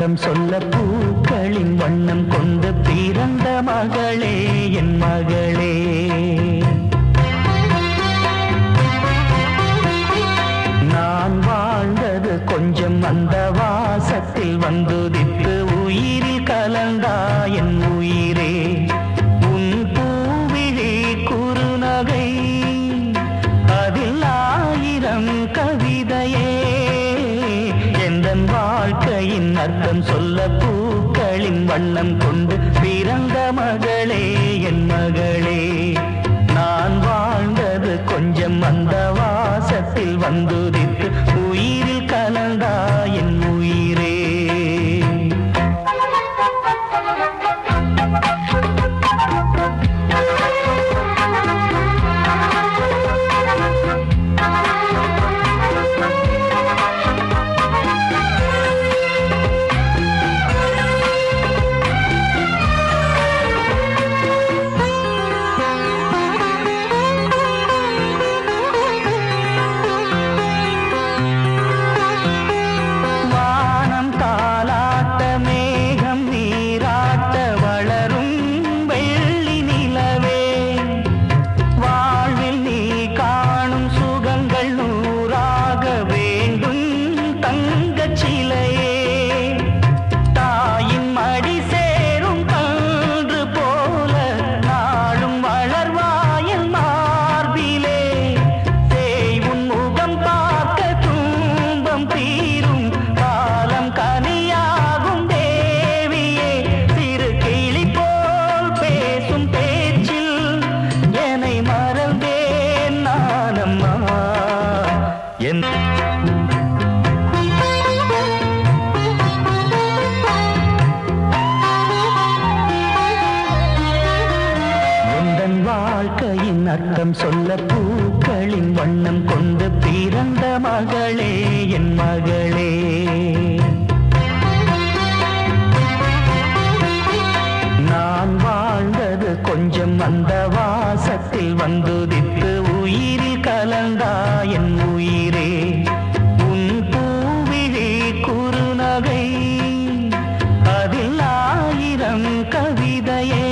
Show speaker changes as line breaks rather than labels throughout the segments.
அர்த்தம் சொல்ல பூக்களின் வண்ணம் கொண்டு பிறந்த மகளே என் மகளே. நான் வாழ்ந்தது கொஞ்சம் அந்த வாசத்தில் வந்துதித்து உயிரில் கலந்தா என் உயிரே. உன் பூவிழி குறுநகை அதில் ஆயிரம் கவிதையே. எந்தன் வாழ்க்கையின் அர்த்தம் சொல்ல பூக்களின் வண்ணம் கொண்டு பிறந்த மகளே என் மகளே. நான் வாழ்ந்தது கொஞ்சம் அந்த வாசத்தில் வந்துதித்து உயிரில் கலந்தா என் உயிரே. வாழ்க்கையின் அர்த்தம் சொல்ல பூக்களின் வண்ணம் கொண்டு பிறந்த மகளே என் மகளே. நான் வாழ்ந்தது கொஞ்சம் அந்த வாசத்தில் வந்துதித்து உயிரில் கலந்தா என் உயிரே. உன் பூவிழி குறுநகை அதில் ஆயிரம் கவிதையே.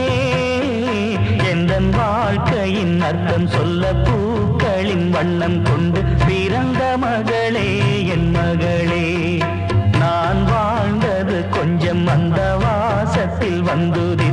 எந்தன் வாழ்க்கையின் அர்த்தம் சொல்ல பூக்களின் வண்ணம் கொண்டு பிறந்த மகளே என் மகளே. நான் வாழ்ந்தது கொஞ்சம் அந்த வாசத்தில் வந்துதி